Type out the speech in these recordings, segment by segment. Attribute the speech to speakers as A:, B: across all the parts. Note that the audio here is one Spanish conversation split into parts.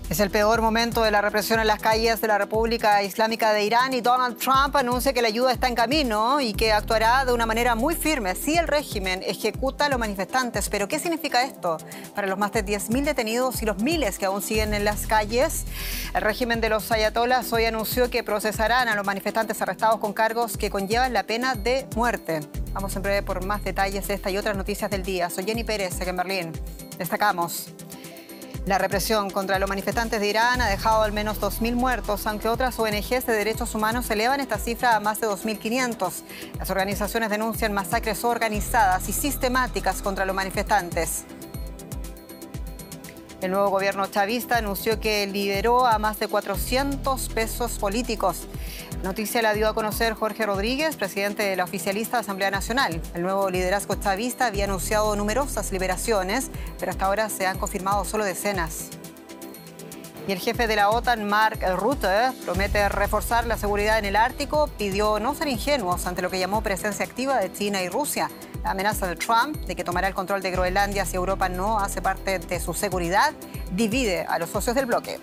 A: Es el peor momento de la represión en las calles de la República Islámica de Irán y Donald Trump anuncia que la ayuda está en camino y que actuará de una manera muy firme si el régimen ejecuta a los manifestantes. Pero ¿qué significa esto para los más de 10.000 detenidos y los miles que aún siguen en las calles? El régimen de los ayatolás hoy anunció que procesarán a los manifestantes arrestados con cargos que conllevan la pena de muerte. Vamos en breve por más detalles de esta y otras noticias del día. Soy Jenny Pérez, aquí en Berlín. Destacamos: la represión contra los manifestantes de Irán ha dejado al menos 2.000 muertos, aunque otras ONGs de derechos humanos elevan esta cifra a más de 2.500. Las organizaciones denuncian masacres organizadas y sistemáticas contra los manifestantes. El nuevo gobierno chavista anunció que liberó a más de 400 presos políticos. La noticia la dio a conocer Jorge Rodríguez, presidente de la oficialista Asamblea Nacional. El nuevo liderazgo chavista había anunciado numerosas liberaciones, pero hasta ahora se han confirmado solo decenas. Y el jefe de la OTAN, Mark Rutte, promete reforzar la seguridad en el Ártico. Pidió no ser ingenuos ante lo que llamó presencia activa de China y Rusia. La amenaza de Trump de que tomará el control de Groenlandia si Europa no hace parte de su seguridad divide a los socios del bloque.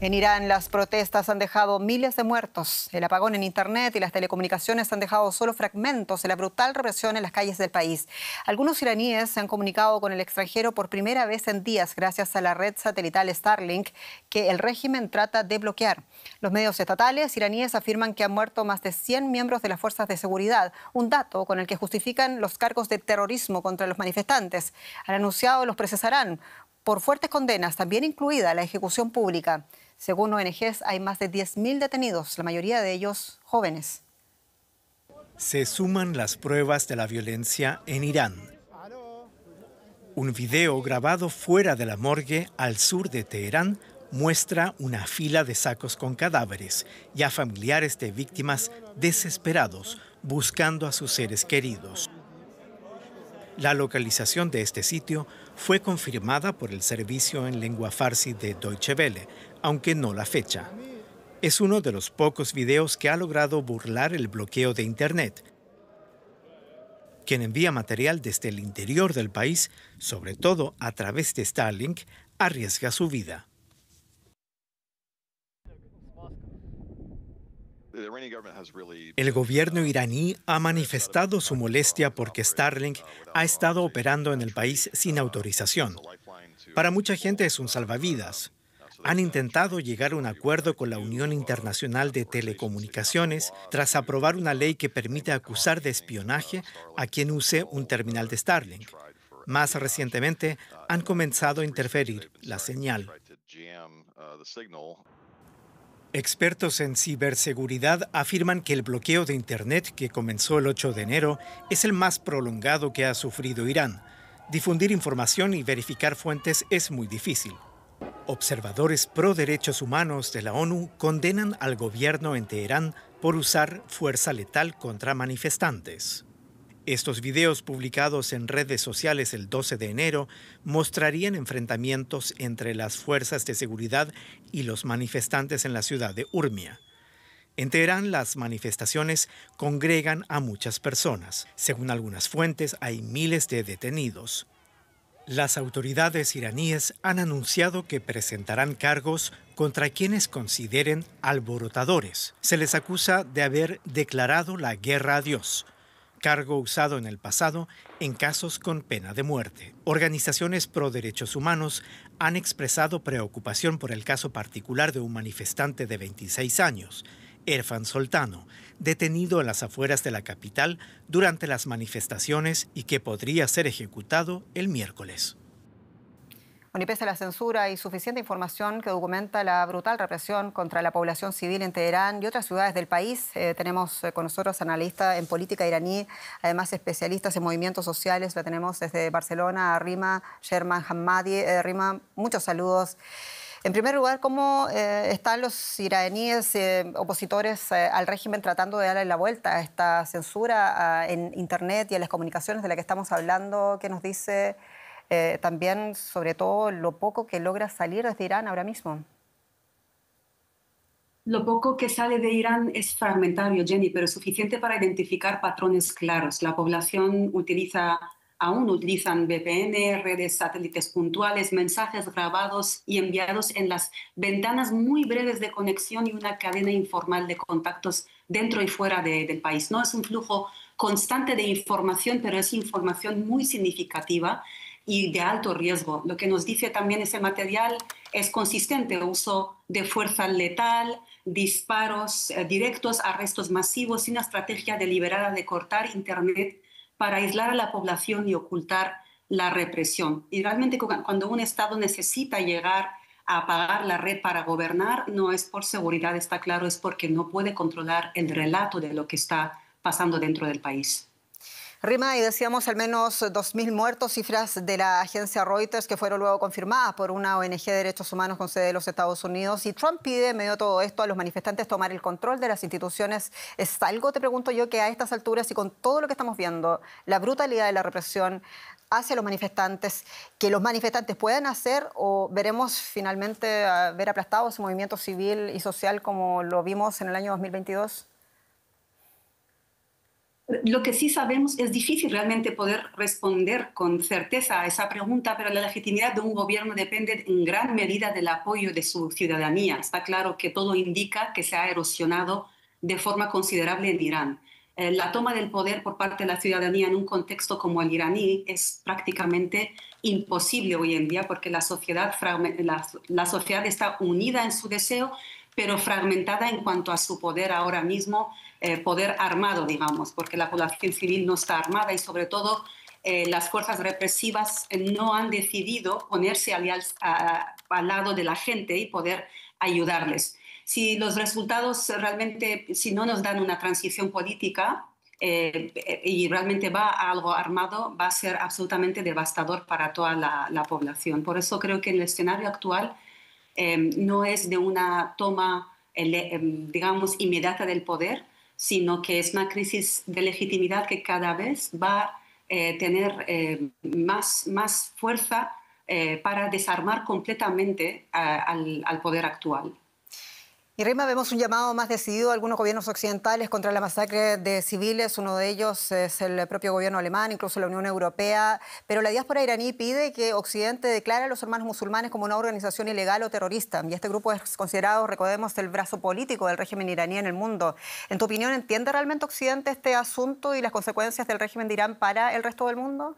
A: En Irán, las protestas han dejado miles de muertos. El apagón en Internet y las telecomunicaciones han dejado solo fragmentos de la brutal represión en las calles del país. Algunos iraníes se han comunicado con el extranjero por primera vez en días gracias a la red satelital Starlink que el régimen trata de bloquear. Los medios estatales iraníes afirman que han muerto más de 100 miembros de las fuerzas de seguridad, un dato con el que justifican los cargos de terrorismo contra los manifestantes. Han anunciado los procesarán por fuertes condenas, también incluida la ejecución pública. Según ONGs, hay más de 10.000 detenidos, la mayoría de ellos jóvenes.
B: Se suman las pruebas de la violencia en Irán. Un video grabado fuera de la morgue al sur de Teherán muestra una fila de sacos con cadáveres y a familiares de víctimas desesperados buscando a sus seres queridos. La localización de este sitio fue confirmada por el servicio en lengua farsi de Deutsche Welle, aunque no la fecha. Es uno de los pocos videos que ha logrado burlar el bloqueo de Internet. Quien envía material desde el interior del país, sobre todo a través de Starlink, arriesga su vida. El gobierno iraní ha manifestado su molestia porque Starlink ha estado operando en el país sin autorización. Para mucha gente es un salvavidas. Han intentado llegar a un acuerdo con la Unión Internacional de Telecomunicaciones tras aprobar una ley que permite acusar de espionaje a quien use un terminal de Starlink. Más recientemente, han comenzado a interferir la señal. Expertos en ciberseguridad afirman que el bloqueo de Internet que comenzó el 8 de enero es el más prolongado que ha sufrido Irán. Difundir información y verificar fuentes es muy difícil. Observadores pro derechos humanos de la ONU condenan al gobierno en Teherán por usar fuerza letal contra manifestantes. Estos videos publicados en redes sociales el 12 de enero mostrarían enfrentamientos entre las fuerzas de seguridad y los manifestantes en la ciudad de Urmia. En Teherán, las manifestaciones congregan a muchas personas. Según algunas fuentes, hay miles de detenidos. Las autoridades iraníes han anunciado que presentarán cargos contra quienes consideren alborotadores. Se les acusa de haber declarado la guerra a Dios, cargo usado en el pasado en casos con pena de muerte. Organizaciones pro derechos humanos han expresado preocupación por el caso particular de un manifestante de 26 años, Erfan Soltano, detenido en las afueras de la capital durante las manifestaciones y que podría ser ejecutado el miércoles.
A: Bueno, y pese a la censura, hay suficiente información que documenta la brutal represión contra la población civil en Teherán y otras ciudades del país. Tenemos con nosotros analistas en política iraní, además especialistas en movimientos sociales. La tenemos desde Barcelona a Rima Sherman Hammadi. Rima, muchos saludos. En primer lugar, ¿cómo están los iraníes opositores al régimen tratando de darle la vuelta a esta censura en Internet y a las comunicaciones de la que estamos hablando? ¿Qué nos dice también, sobre todo, lo poco que logra salir desde Irán ahora mismo?
C: Lo poco que sale de Irán es fragmentario, Jenny, pero suficiente para identificar patrones claros. La población utiliza aún utilizan VPN, redes satélites puntuales, mensajes grabados y enviados en las ventanas muy breves de conexión y una cadena informal de contactos dentro y fuera del país. No es un flujo constante de información, pero es información muy significativa y de alto riesgo. Lo que nos dice también ese material es consistente: uso de fuerza letal, disparos directos, arrestos masivos y una estrategia deliberada de cortar Internet para aislar a la población y ocultar la represión. Y realmente cuando un Estado necesita llegar a apagar la red para gobernar, no es por seguridad, está claro, es porque no puede controlar el relato de lo que está pasando dentro del país.
A: Rima, y decíamos al menos 2.000 muertos, cifras de la agencia Reuters que fueron luego confirmadas por una ONG de derechos humanos con sede en los Estados Unidos. Y Trump pide, en medio de todo esto, a los manifestantes tomar el control de las instituciones. ¿Es algo, te pregunto yo, que a estas alturas y con todo lo que estamos viendo, la brutalidad de la represión hacia los manifestantes, que los manifestantes puedan hacer, o veremos finalmente ver aplastado ese movimiento civil y social como lo vimos en el año 2022?
C: Lo que sí sabemos, es difícil realmente poder responder con certeza a esa pregunta, pero la legitimidad de un gobierno depende en gran medida del apoyo de su ciudadanía. Está claro que todo indica que se ha erosionado de forma considerable en Irán. La toma del poder por parte de la ciudadanía en un contexto como el iraní es prácticamente imposible hoy en día, porque la sociedad está unida en su deseo, pero fragmentada en cuanto a su poder ahora mismo, poder armado, digamos, porque la población civil no está armada y sobre todo las fuerzas represivas no han decidido ponerse al lado de la gente y poder ayudarles. Si los resultados realmente, si no nos dan una transición política y realmente va a algo armado, va a ser absolutamente devastador para toda la población. Por eso creo que en el escenario actual no es de una toma, digamos, inmediata del poder, sino que es una crisis de legitimidad que cada vez va a tener más fuerza para desarmar completamente al poder actual.
A: Y Rima, vemos un llamado más decidido de algunos gobiernos occidentales contra la masacre de civiles. Uno de ellos es el propio gobierno alemán, incluso la Unión Europea. Pero la diáspora iraní pide que Occidente declare a los hermanos musulmanes como una organización ilegal o terrorista. Y este grupo es considerado, recordemos, el brazo político del régimen iraní en el mundo. En tu opinión, ¿entiende realmente Occidente este asunto y las consecuencias del régimen de Irán para el resto del mundo?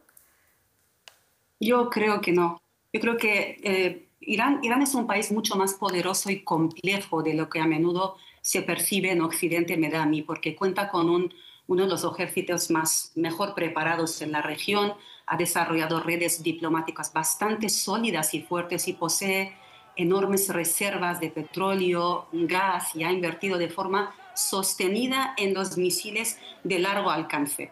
C: Yo creo que no. Yo creo que Irán es un país mucho más poderoso y complejo de lo que a menudo se percibe en Occidente, me da a mí, porque cuenta con uno de los ejércitos mejor preparados en la región, ha desarrollado redes diplomáticas bastante sólidas y fuertes y posee enormes reservas de petróleo, gas, y ha invertido de forma sostenida en los misiles de largo alcance.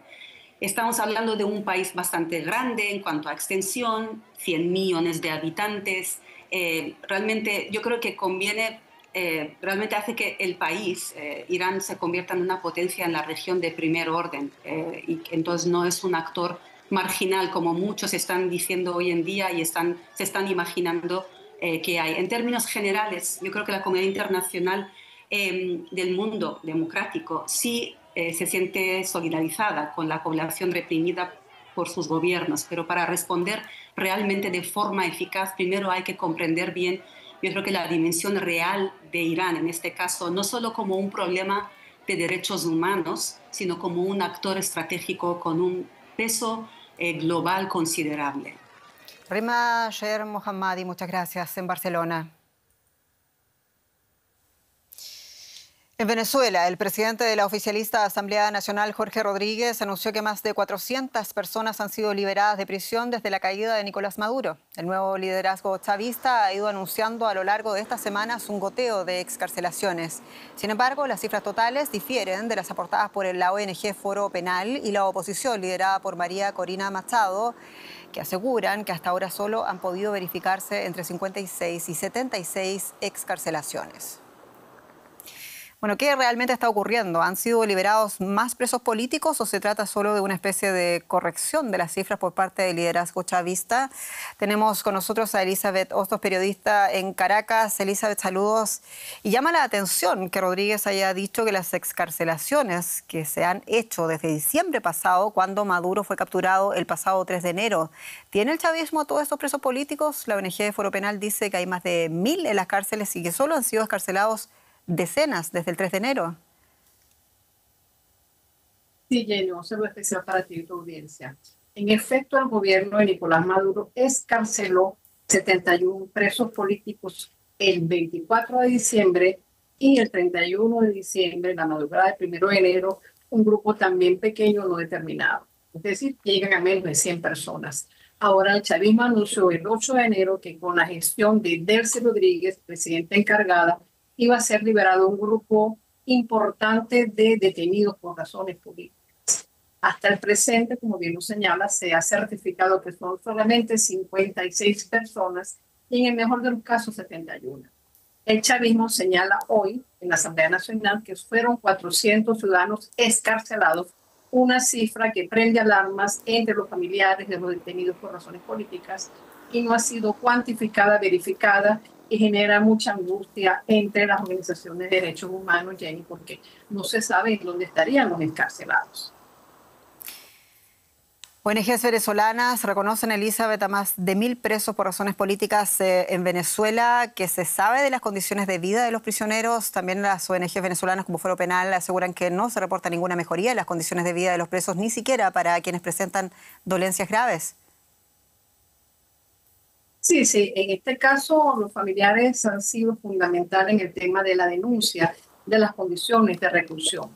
C: Estamos hablando de un país bastante grande en cuanto a extensión, 100 millones de habitantes. Realmente yo creo que conviene, realmente hace que el país, Irán, se convierta en una potencia en la región de primer orden. Y entonces no es un actor marginal como muchos están diciendo hoy en día y se están imaginando que hay. En términos generales, yo creo que la comunidad internacional del mundo democrático sí se siente solidarizada con la población reprimida por sus gobiernos, pero para responder realmente de forma eficaz, primero hay que comprender bien, yo creo que la dimensión real de Irán, en este caso, no solo como un problema de derechos humanos, sino como un actor estratégico con un peso global considerable.
A: Rima Sher Mohammadi, muchas gracias, en Barcelona. En Venezuela, el presidente de la oficialista Asamblea Nacional, Jorge Rodríguez, anunció que más de 400 personas han sido liberadas de prisión desde la caída de Nicolás Maduro. El nuevo liderazgo chavista ha ido anunciando a lo largo de estas semanas un goteo de excarcelaciones. Sin embargo, las cifras totales difieren de las aportadas por la ONG Foro Penal y la oposición liderada por María Corina Machado, que aseguran que hasta ahora solo han podido verificarse entre 56 y 76 excarcelaciones. Bueno, ¿qué realmente está ocurriendo? ¿Han sido liberados más presos políticos o se trata solo de una especie de corrección de las cifras por parte del liderazgo chavista? Tenemos con nosotros a Elizabeth Hostos, periodista en Caracas. Elizabeth, saludos. Y llama la atención que Rodríguez haya dicho que las excarcelaciones que se han hecho desde diciembre pasado, cuando Maduro fue capturado el pasado 3 de enero, ¿tiene el chavismo a todos estos presos políticos? La ONG Foro Penal dice que hay más de 1000 en las cárceles y que solo han sido excarcelados decenas desde el 3 de enero.
D: Sí, Jenny, un saludo especial para ti y tu audiencia. En efecto, el gobierno de Nicolás Maduro excarceló 71 presos políticos el 24 de diciembre y el 31 de diciembre, la madrugada del 1 de enero, un grupo también pequeño no determinado. Es decir, llegan a menos de 100 personas. Ahora el chavismo anunció el 8 de enero que con la gestión de Delcy Rodríguez, presidenta encargada, iba a ser liberado un grupo importante de detenidos por razones políticas. Hasta el presente, como bien lo señala, se ha certificado que son solamente 56 personas y en el mejor de los casos 71. El chavismo señala hoy en la Asamblea Nacional que fueron 400 ciudadanos excarcelados, una cifra que prende alarmas entre los familiares de los detenidos por razones políticas y no ha sido cuantificada, verificada, y genera mucha angustia entre las organizaciones de derechos humanos, Jenny, porque no se sabe en dónde estarían los encarcelados.
A: ONGs venezolanas reconocen, Elizabeth, a más de 1000 presos por razones políticas en Venezuela. ¿Qué se sabe de las condiciones de vida de los prisioneros? También las ONGs venezolanas como Foro Penal aseguran que no se reporta ninguna mejoría en las condiciones de vida de los presos, ni siquiera para quienes presentan dolencias graves.
D: Sí, en este caso los familiares han sido fundamentales en el tema de la denuncia de las condiciones de reclusión.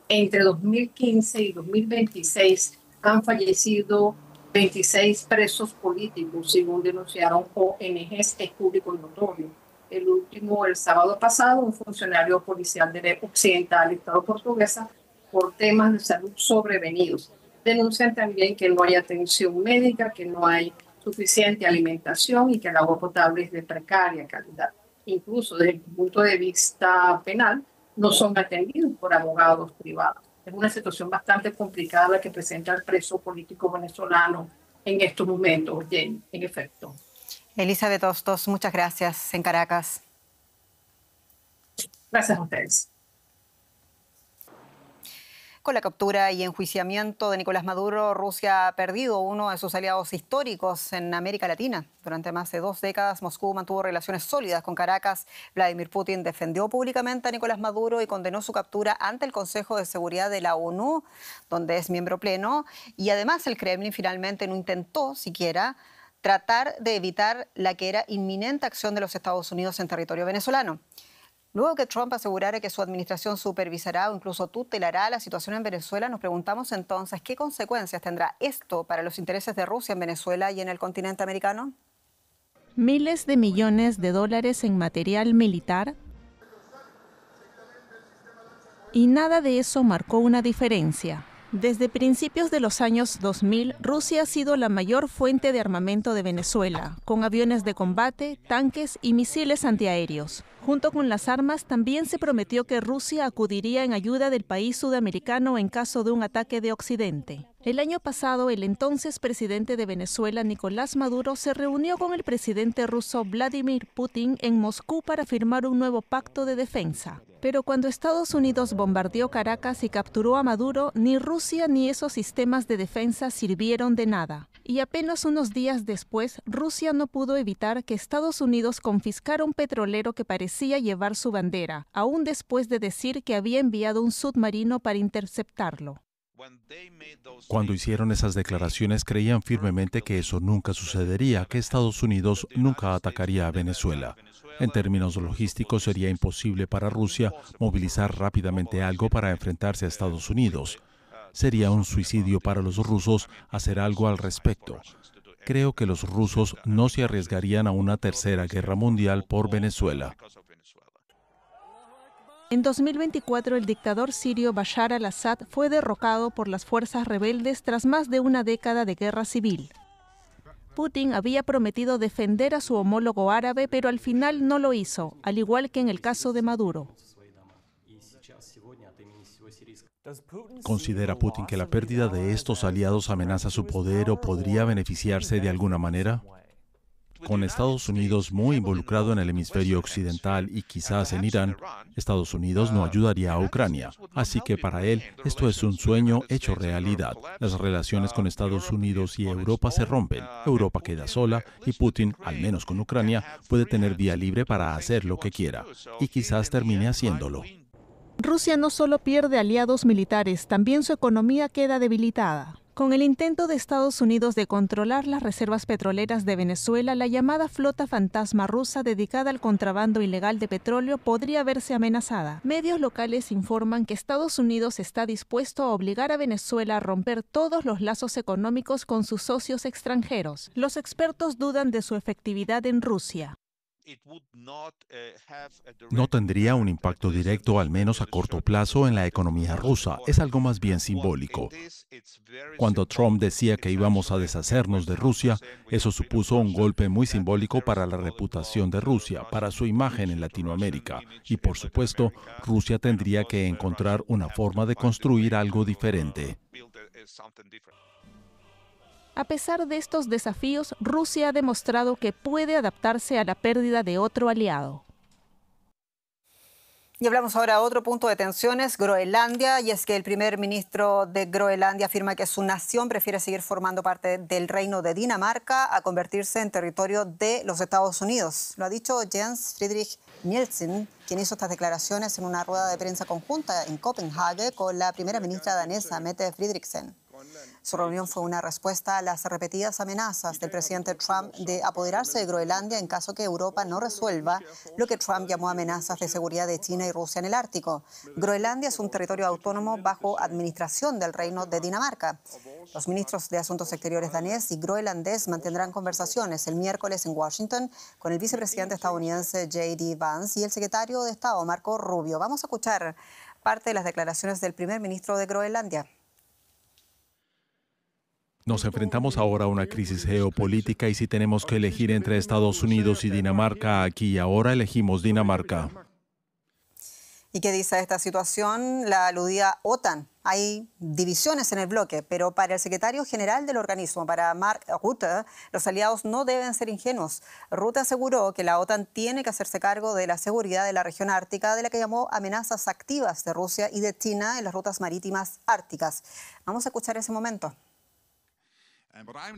D: Entre 2015 y 2026 han fallecido 26 presos políticos, según denunciaron ONGs, es público y notorio. El último, el sábado pasado, un funcionario policial de Occidental, Estado portuguesa, por temas de salud sobrevenidos. Denuncian también que no hay atención médica, que no hay suficiente alimentación y que el agua potable es de precaria calidad. Incluso desde el punto de vista penal, no son atendidos por abogados privados. Es una situación bastante complicada la que presenta el preso político venezolano en estos momentos, Jenny, en efecto.
A: Elizabeth Hostos, muchas gracias en Caracas.
D: Gracias a ustedes.
A: Con la captura y enjuiciamiento de Nicolás Maduro, Rusia ha perdido uno de sus aliados históricos en América Latina. Durante más de 2 décadas, Moscú mantuvo relaciones sólidas con Caracas. Vladimir Putin defendió públicamente a Nicolás Maduro y condenó su captura ante el Consejo de Seguridad de la ONU, donde es miembro pleno. Y además el Kremlin finalmente no intentó siquiera tratar de evitar la que era inminente acción de los Estados Unidos en territorio venezolano. Luego que Trump asegurara que su administración supervisará o incluso tutelará la situación en Venezuela, nos preguntamos entonces qué consecuencias tendrá esto para los intereses de Rusia en Venezuela y en el continente americano.
E: Miles de millones de dólares en material militar, y nada de eso marcó una diferencia. Desde principios de los años 2000, Rusia ha sido la mayor fuente de armamento de Venezuela, con aviones de combate, tanques y misiles antiaéreos. Junto con las armas, también se prometió que Rusia acudiría en ayuda del país sudamericano en caso de un ataque de Occidente. El año pasado, el entonces presidente de Venezuela, Nicolás Maduro, se reunió con el presidente ruso Vladimir Putin en Moscú para firmar un nuevo pacto de defensa. Pero cuando Estados Unidos bombardeó Caracas y capturó a Maduro, ni Rusia ni esos sistemas de defensa sirvieron de nada. Y apenas unos días después, Rusia no pudo evitar que Estados Unidos confiscara un petrolero que parecía llevar su bandera, aún después de decir que había enviado un submarino para interceptarlo.
F: Cuando hicieron esas declaraciones, creían firmemente que eso nunca sucedería, que Estados Unidos nunca atacaría a Venezuela. En términos logísticos, sería imposible para Rusia movilizar rápidamente algo para enfrentarse a Estados Unidos. Sería un suicidio para los rusos hacer algo al respecto. Creo que los rusos no se arriesgarían a una tercera guerra mundial por Venezuela.
E: En 2024, el dictador sirio Bashar al-Assad fue derrocado por las fuerzas rebeldes tras más de una década de guerra civil. Putin había prometido defender a su homólogo árabe, pero al final no lo hizo, al igual que en el caso de Maduro.
F: ¿Considera Putin que la pérdida de estos aliados amenaza su poder o podría beneficiarse de alguna manera? Con Estados Unidos muy involucrado en el hemisferio occidental y quizás en Irán, Estados Unidos no ayudaría a Ucrania. Así que para él esto es un sueño hecho realidad. Las relaciones con Estados Unidos y Europa se rompen. Europa queda sola y Putin, al menos con Ucrania, puede tener vía libre para hacer lo que quiera. Y quizás termine haciéndolo.
E: Rusia no solo pierde aliados militares, también su economía queda debilitada. Con el intento de Estados Unidos de controlar las reservas petroleras de Venezuela, la llamada flota fantasma rusa dedicada al contrabando ilegal de petróleo podría verse amenazada. Medios locales informan que Estados Unidos está dispuesto a obligar a Venezuela a romper todos los lazos económicos con sus socios extranjeros. Los expertos dudan de su efectividad en Rusia.
F: No tendría un impacto directo, al menos a corto plazo, en la economía rusa. Es algo más bien simbólico. Cuando Trump decía que íbamos a deshacernos de Rusia, eso supuso un golpe muy simbólico para la reputación de Rusia, para su imagen en Latinoamérica. Y por supuesto, Rusia tendría que encontrar una forma de construir algo diferente.
E: A pesar de estos desafíos, Rusia ha demostrado que puede adaptarse a la pérdida de otro aliado.
A: Y hablamos ahora de otro punto de tensiones, Groenlandia, y es que el primer ministro de Groenlandia afirma que su nación prefiere seguir formando parte del reino de Dinamarca a convertirse en territorio de los Estados Unidos. Lo ha dicho Jens Friedrich Nielsen, quien hizo estas declaraciones en una rueda de prensa conjunta en Copenhague con la primera ministra danesa, Mette Frederiksen. Su reunión fue una respuesta a las repetidas amenazas del presidente Trump de apoderarse de Groenlandia en caso que Europa no resuelva lo que Trump llamó amenazas de seguridad de China y Rusia en el Ártico. Groenlandia es un territorio autónomo bajo administración del Reino de Dinamarca. Los ministros de Asuntos Exteriores danés y groenlandés mantendrán conversaciones el miércoles en Washington con el vicepresidente estadounidense J.D. Vance y el secretario de Estado Marco Rubio. Vamos a escuchar parte de las declaraciones del primer ministro de Groenlandia.
F: Nos enfrentamos ahora a una crisis geopolítica y si tenemos que elegir entre Estados Unidos y Dinamarca, aquí y ahora elegimos Dinamarca.
A: ¿Y qué dice esta situación? La aludida OTAN. Hay divisiones en el bloque, pero para el secretario general del organismo, para Mark Rutte, los aliados no deben ser ingenuos. Rutte aseguró que la OTAN tiene que hacerse cargo de la seguridad de la región ártica, de la que llamó amenazas activas de Rusia y de China en las rutas marítimas árticas. Vamos a escuchar ese momento.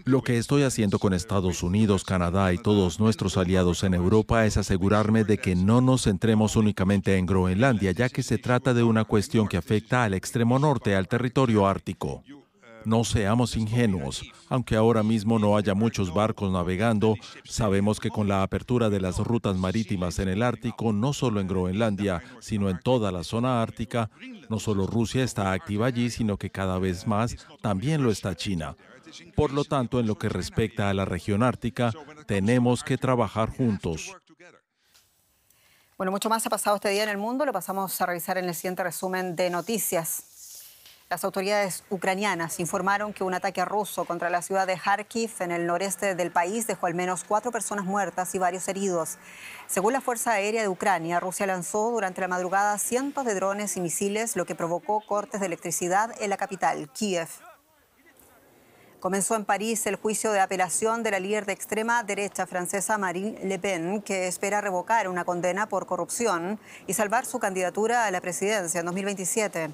F: Lo que estoy haciendo con Estados Unidos, Canadá y todos nuestros aliados en Europa es asegurarme de que no nos centremos únicamente en Groenlandia, ya que se trata de una cuestión que afecta al extremo norte, al territorio ártico. No seamos ingenuos. Aunque ahora mismo no haya muchos barcos navegando, sabemos que con la apertura de las rutas marítimas en el Ártico, no solo en Groenlandia, sino en toda la zona ártica, no solo Rusia está activa allí, sino que cada vez más también lo está China. Por lo tanto, en lo que respecta a la región ártica, tenemos que trabajar juntos.
A: Bueno, mucho más ha pasado este día en el mundo. Lo pasamos a revisar en el siguiente resumen de noticias. Las autoridades ucranianas informaron que un ataque ruso contra la ciudad de Kharkiv, en el noreste del país, dejó al menos 4 personas muertas y varios heridos. Según la Fuerza Aérea de Ucrania, Rusia lanzó durante la madrugada cientos de drones y misiles, lo que provocó cortes de electricidad en la capital, Kiev. Comenzó en París el juicio de apelación de la líder de extrema derecha francesa Marine Le Pen, que espera revocar una condena por corrupción y salvar su candidatura a la presidencia en 2027.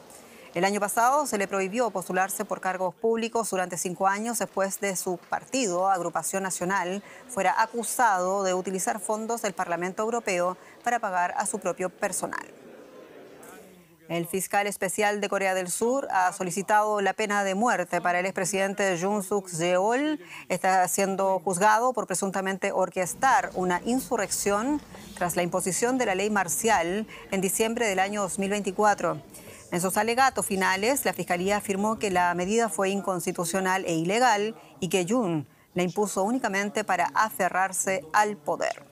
A: El año pasado se le prohibió postularse por cargos públicos durante 5 años después de su partido, Agrupación Nacional, fuera acusado de utilizar fondos del Parlamento Europeo para pagar a su propio personal. El fiscal especial de Corea del Sur ha solicitado la pena de muerte para el expresidente Yoon Suk-yeol. Está siendo juzgado por presuntamente orquestar una insurrección tras la imposición de la ley marcial en diciembre del año 2024. En sus alegatos finales, la Fiscalía afirmó que la medida fue inconstitucional e ilegal y que Yoon la impuso únicamente para aferrarse al poder.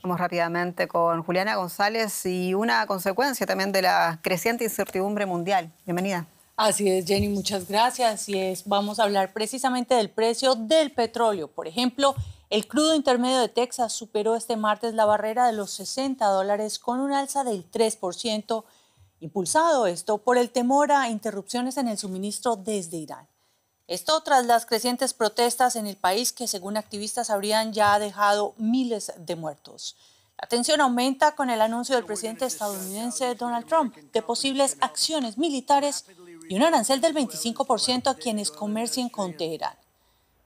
A: Vamos rápidamente con Juliana González y una consecuencia también de la creciente incertidumbre mundial. Bienvenida.
G: Así es, Jenny, muchas gracias. Vamos a hablar precisamente del precio del petróleo. Por ejemplo, el crudo intermedio de Texas superó este martes la barrera de los $60 con un alza del 3%. impulsado esto por el temor a interrupciones en el suministro desde Irán. Esto tras las crecientes protestas en el país que, según activistas, habrían ya dejado miles de muertos. La tensión aumenta con el anuncio del presidente estadounidense Donald Trump de posibles acciones militares y un arancel del 25% a quienes comercien con Teherán.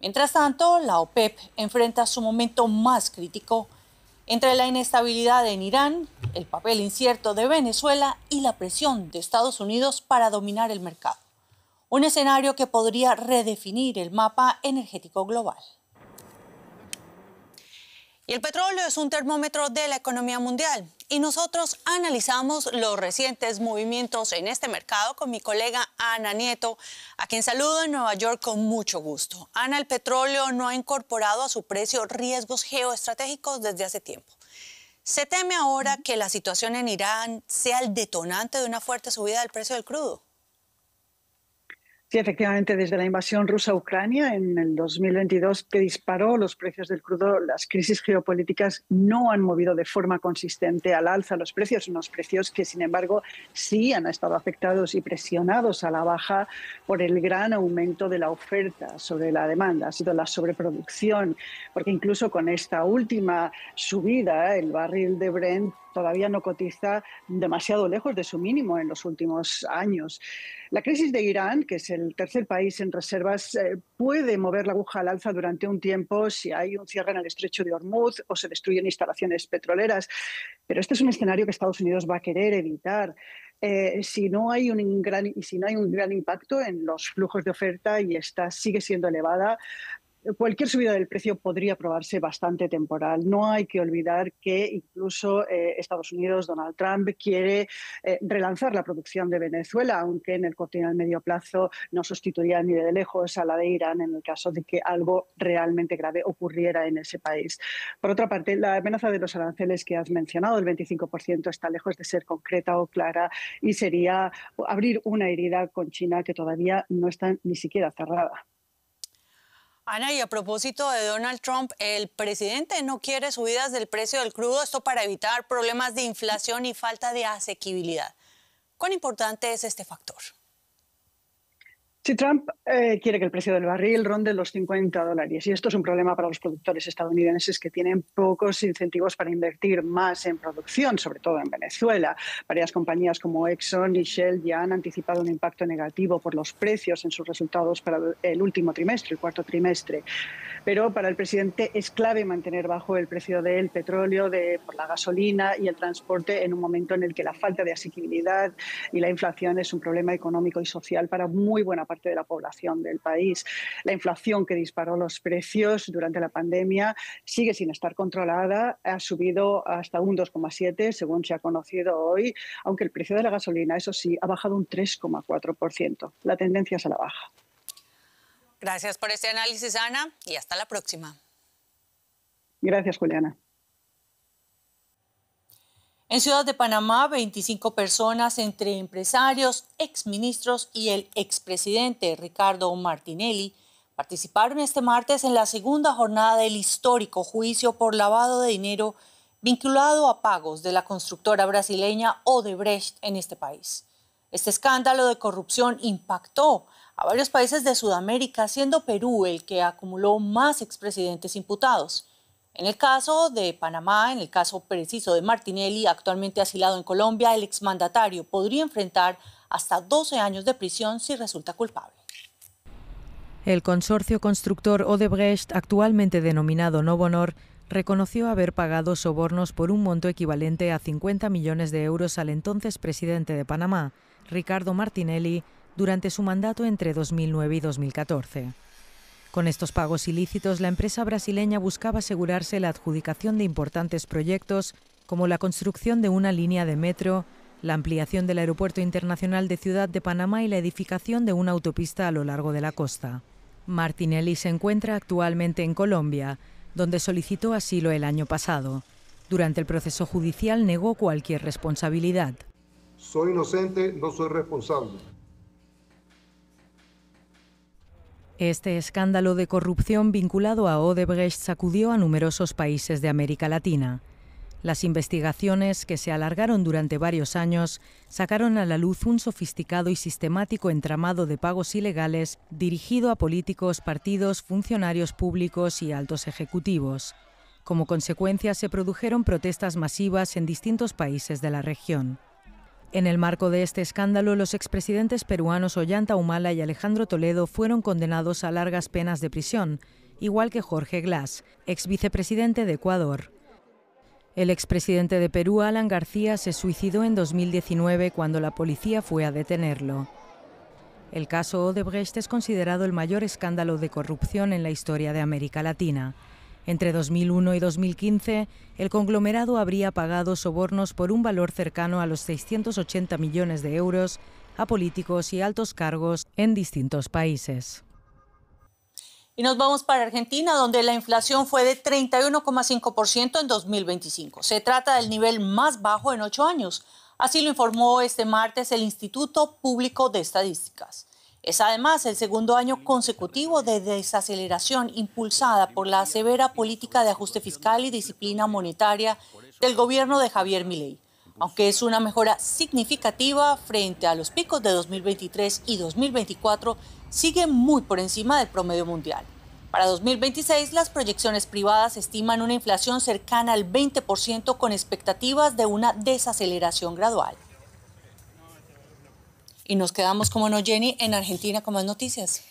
G: Mientras tanto, la OPEP enfrenta su momento más crítico entre la inestabilidad en Irán, el papel incierto de Venezuela y la presión de Estados Unidos para dominar el mercado. Un escenario que podría redefinir el mapa energético global. Y el petróleo es un termómetro de la economía mundial. Y nosotros analizamos los recientes movimientos en este mercado con mi colega Ana Nieto, a quien saludo en Nueva York con mucho gusto. Ana, el petróleo no ha incorporado a su precio riesgos geoestratégicos desde hace tiempo. ¿Se teme ahora que la situación en Irán sea el detonante de una fuerte subida del precio del crudo?
H: Sí, efectivamente, desde la invasión rusa a Ucrania en el 2022, que disparó los precios del crudo, las crisis geopolíticas no han movido de forma consistente al alza los precios, unos precios que, sin embargo, sí han estado afectados y presionados a la baja por el gran aumento de la oferta sobre la demanda. Ha sido la sobreproducción, porque incluso con esta última subida, el barril de Brent todavía no cotiza demasiado lejos de su mínimo en los últimos años. La crisis de Irán, que es el tercer país en reservas, puede mover la aguja al alza durante un tiempo si hay un cierre en el estrecho de Hormuz o se destruyen instalaciones petroleras. Pero este es un escenario que Estados Unidos va a querer evitar. Si no hay un gran impacto en los flujos de oferta y esta sigue siendo elevada, cualquier subida del precio podría probarse bastante temporal. No hay que olvidar que incluso Estados Unidos, Donald Trump, quiere relanzar la producción de Venezuela, aunque en el corto y en el medio plazo no sustituiría ni de lejos a la de Irán en el caso de que algo realmente grave ocurriera en ese país. Por otra parte, la amenaza de los aranceles que has mencionado, el 25%, está lejos de ser concreta o clara y sería abrir una herida con China que todavía no está ni siquiera cerrada.
G: Ana, y a propósito de Donald Trump, el presidente no quiere subidas del precio del crudo, esto para evitar problemas de inflación y falta de asequibilidad. ¿Cuán importante es este factor?
H: Si Trump quiere que el precio del barril ronde los $50, y esto es un problema para los productores estadounidenses que tienen pocos incentivos para invertir más en producción, sobre todo en Venezuela. Varias compañías como Exxon y Shell ya han anticipado un impacto negativo por los precios en sus resultados para el último trimestre, el cuarto trimestre. Pero para el presidente es clave mantener bajo el precio del petróleo, por la gasolina y el transporte en un momento en el que la falta de asequibilidad y la inflación es un problema económico y social para muy buena parte de la población del país. La inflación que disparó los precios durante la pandemia sigue sin estar controlada, ha subido hasta un 2,7% según se ha conocido hoy, aunque el precio de la gasolina, eso sí, ha bajado un 3,4%. La tendencia es a la baja.
G: Gracias por este análisis, Ana, y hasta la próxima.
H: Gracias, Juliana.
G: En Ciudad de Panamá, 25 personas entre empresarios, exministros y el expresidente Ricardo Martinelli participaron este martes en la segunda jornada del histórico juicio por lavado de dinero vinculado a pagos de la constructora brasileña Odebrecht en este país. Este escándalo de corrupción impactó a varios países de Sudamérica, siendo Perú el que acumuló más expresidentes imputados. En el caso de Panamá, en el caso preciso de Martinelli, actualmente asilado en Colombia, el exmandatario podría enfrentar hasta 12 años de prisión si resulta culpable.
I: El consorcio constructor Odebrecht, actualmente denominado Novonor, reconoció haber pagado sobornos por un monto equivalente a 50 millones de euros al entonces presidente de Panamá, Ricardo Martinelli, durante su mandato entre 2009 y 2014. Con estos pagos ilícitos, la empresa brasileña buscaba asegurarse la adjudicación de importantes proyectos como la construcción de una línea de metro, la ampliación del Aeropuerto Internacional de Ciudad de Panamá y la edificación de una autopista a lo largo de la costa. Martinelli se encuentra actualmente en Colombia, donde solicitó asilo el año pasado. Durante el proceso judicial negó cualquier responsabilidad.
J: Soy inocente, no soy responsable.
I: Este escándalo de corrupción vinculado a Odebrecht sacudió a numerosos países de América Latina. Las investigaciones, que se alargaron durante varios años, sacaron a la luz un sofisticado y sistemático entramado de pagos ilegales dirigido a políticos, partidos, funcionarios públicos y altos ejecutivos. Como consecuencia, se produjeron protestas masivas en distintos países de la región. En el marco de este escándalo, los expresidentes peruanos Ollanta Humala y Alejandro Toledo fueron condenados a largas penas de prisión, igual que Jorge Glass, ex vicepresidente de Ecuador. El expresidente de Perú, Alan García, se suicidó en 2019 cuando la policía fue a detenerlo. El caso Odebrecht es considerado el mayor escándalo de corrupción en la historia de América Latina. Entre 2001 y 2015, el conglomerado habría pagado sobornos por un valor cercano a los 680 millones de euros a políticos y altos cargos en distintos países.
G: Y nos vamos para Argentina, donde la inflación fue de 31,5% en 2025. Se trata del nivel más bajo en 8 años. Así lo informó este martes el Instituto Público de Estadísticas. Es además el segundo año consecutivo de desaceleración impulsada por la severa política de ajuste fiscal y disciplina monetaria del gobierno de Javier Milei. Aunque es una mejora significativa frente a los picos de 2023 y 2024, sigue muy por encima del promedio mundial. Para 2026, las proyecciones privadas estiman una inflación cercana al 20% con expectativas de una desaceleración gradual. Y nos quedamos, como no, Jenny, en Argentina con más noticias.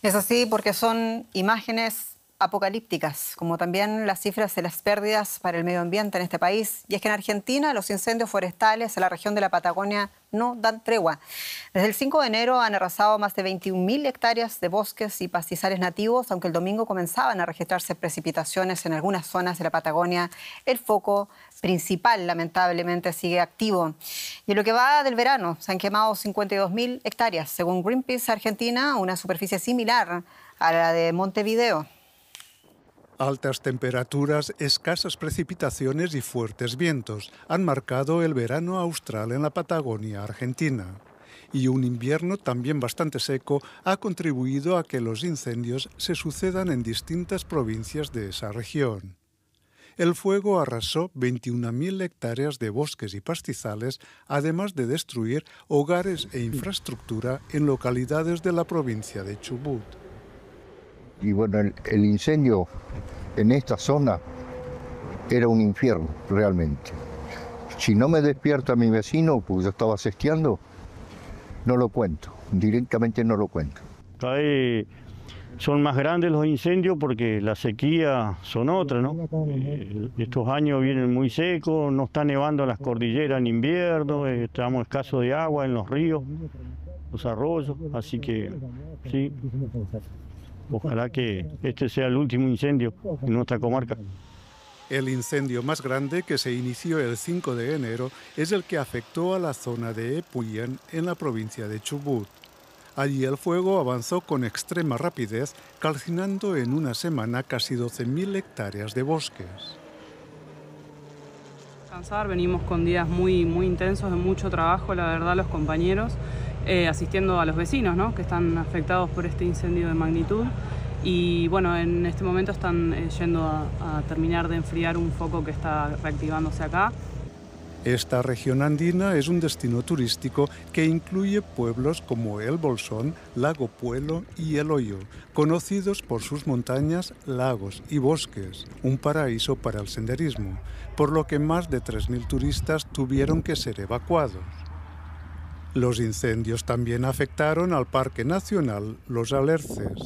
A: Es así porque son imágenes apocalípticas, como también las cifras de las pérdidas para el medio ambiente en este país. Y es que en Argentina los incendios forestales en la región de la Patagonia no dan tregua. Desde el 5 de enero han arrasado más de 21.000 hectáreas de bosques y pastizales nativos, aunque el domingo comenzaban a registrarse precipitaciones en algunas zonas de la Patagonia. El foco principal, lamentablemente, sigue activo. Y en lo que va del verano, se han quemado 52.000 hectáreas, según Greenpeace Argentina, una superficie similar a la de Montevideo.
K: Altas temperaturas, escasas precipitaciones y fuertes vientos han marcado el verano austral en la Patagonia argentina. Y un invierno también bastante seco ha contribuido a que los incendios se sucedan en distintas provincias de esa región. El fuego arrasó 21.000 hectáreas de bosques y pastizales, además de destruir hogares e infraestructura en localidades de la provincia de Chubut.
L: Y bueno, el incendio en esta zona era un infierno, realmente. Si no me despierta mi vecino, porque yo estaba cesteando, no lo cuento, directamente no lo cuento.
M: Ahí son más grandes los incendios porque la sequía son otras, ¿no? Estos años vienen muy secos, no está nevando en las cordilleras en invierno, estamos escasos de agua en los ríos, los arroyos, así que sí. Ojalá que este sea el último incendio en nuestra comarca.
K: El incendio más grande, que se inició el 5 de enero, es el que afectó a la zona de Epuyén, en la provincia de Chubut. Allí el fuego avanzó con extrema rapidez, calcinando en una semana casi 12.000 hectáreas de bosques.
N: Venimos con días muy intensos, de mucho trabajo, la verdad, los compañeros, asistiendo a los vecinos, ¿no?, que están afectados por este incendio de magnitud. Y bueno, en este momento están yendo a terminar de enfriar un foco que está reactivándose acá.
K: Esta región andina es un destino turístico que incluye pueblos como El Bolsón, Lago Puelo y El Hoyo, conocidos por sus montañas, lagos y bosques, un paraíso para el senderismo, por lo que más de 3.000 turistas tuvieron que ser evacuados. Los incendios también afectaron al Parque Nacional Los Alerces,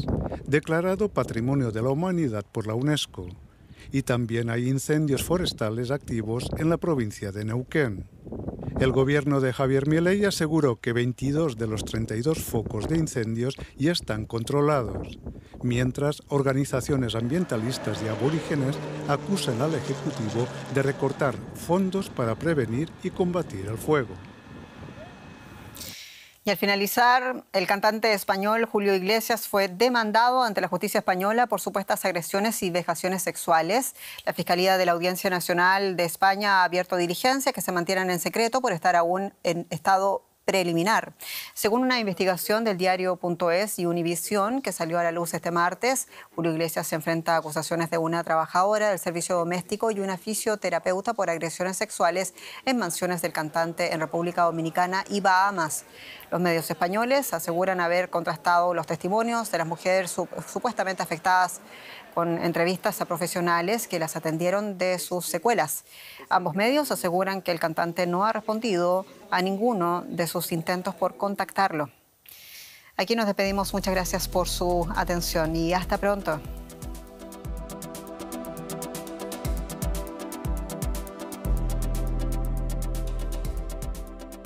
K: declarado Patrimonio de la Humanidad por la UNESCO. Y también hay incendios forestales activos en la provincia de Neuquén. El gobierno de Javier Milei aseguró que 22 de los 32 focos de incendios ya están controlados, mientras organizaciones ambientalistas y aborígenes acusan al Ejecutivo de recortar fondos para prevenir y combatir el fuego.
A: Y al finalizar, el cantante español Julio Iglesias fue demandado ante la justicia española por supuestas agresiones y vejaciones sexuales. La Fiscalía de la Audiencia Nacional de España ha abierto diligencias que se mantienen en secreto por estar aún en estado preliminar. Según una investigación del diario.es y Univisión que salió a la luz este martes, Julio Iglesias se enfrenta a acusaciones de una trabajadora del servicio doméstico y una fisioterapeuta por agresiones sexuales en mansiones del cantante en República Dominicana y Bahamas. Los medios españoles aseguran haber contrastado los testimonios de las mujeres supuestamente afectadas con entrevistas a profesionales que las atendieron de sus secuelas. Ambos medios aseguran que el cantante no ha respondido a ninguno de sus intentos por contactarlo. Aquí nos despedimos. Muchas gracias por su atención y hasta pronto.